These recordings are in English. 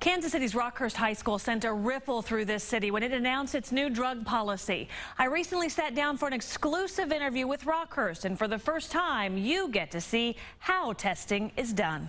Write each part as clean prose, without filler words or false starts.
Kansas City's Rockhurst High School sent a ripple through this city when it announced its new drug policy. I recently sat down for an exclusive interview with Rockhurst, and for the first time, you get to see how testing is done.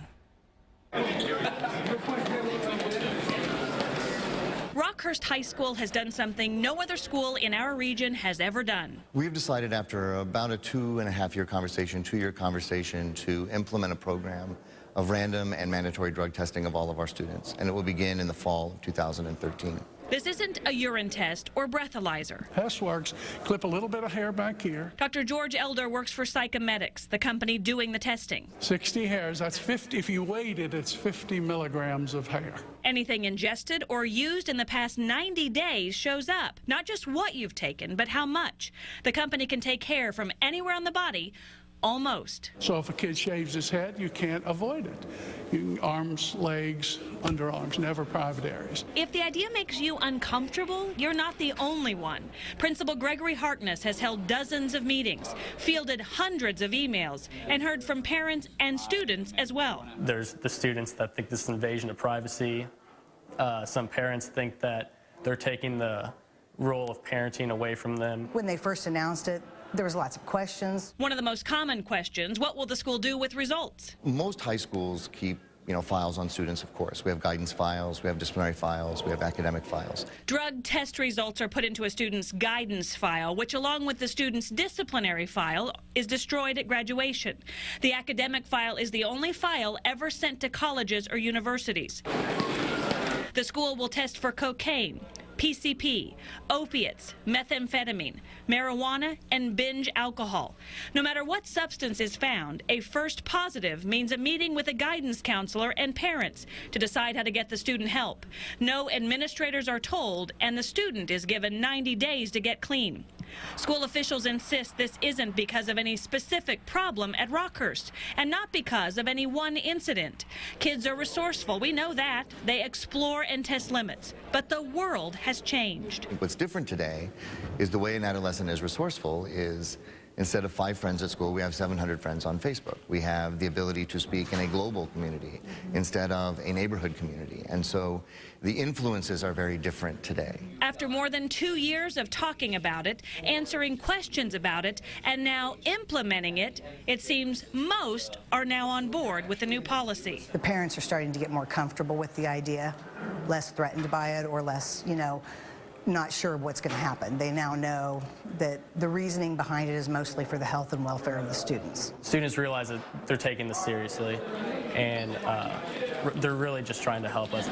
Rockhurst High School has done something no other school in our region has ever done. We've decided after about a 2.5-year conversation, 2-year conversation, to implement a program of random and mandatory drug testing of all of our students, and it will begin in the fall of 2013. This isn't a urine test or breathalyzer. Test works. Clip a little bit of hair back here. Dr. George Elder works for Psychomedics, the company doing the testing. 60 hairs, that's 50. If you weighed it, it's 50 milligrams of hair. Anything ingested or used in the past 90 days shows up. Not just what you've taken, but how much. The company can take hair from anywhere on the body, almost. So if a kid shaves his head, you can't avoid it. Arms, legs, underarms, never private areas. If the idea makes you uncomfortable, you're not the only one. Principal Gregory Harkness has held dozens of meetings, fielded hundreds of emails, and heard from parents and students as well. There's the students that think this is an invasion of privacy. Some parents think that they're taking the role of parenting away from them. When they first announced it, there was lots of questions. One of the most common questions, what will the school do with results? Most high schools keep files on students, of course. We have guidance files, we have disciplinary files, we have academic files. Drug test results are put into a student's guidance file, which along with the student's disciplinary file is destroyed at graduation. The academic file is the only file ever sent to colleges or universities. The school will test for cocaine, PCP, opiates, methamphetamine, marijuana, and binge alcohol. No matter what substance is found, a first positive means a meeting with a guidance counselor and parents to decide how to get the student help. No administrators are told, and the student is given 90 days to get clean. School officials insist this isn't because of any specific problem at Rockhurst, and not because of any one incident. Kids are resourceful, we know that. They explore and test limits, but the world has changed. What's different today is the way an adolescent is resourceful is instead of 5 friends at school, we have 700 friends on Facebook. We have the ability to speak in a global community instead of a neighborhood community. And so the influences are very different today. After more than 2 years of talking about it, answering questions about it, and now implementing it, it seems most are now on board with the new policy. The parents are starting to get more comfortable with the idea, less threatened by it or less, not sure what's going to happen. They now know that the reasoning behind it is mostly for the health and welfare of the students. Students realize that they're taking this seriously, and they're really just trying to help us.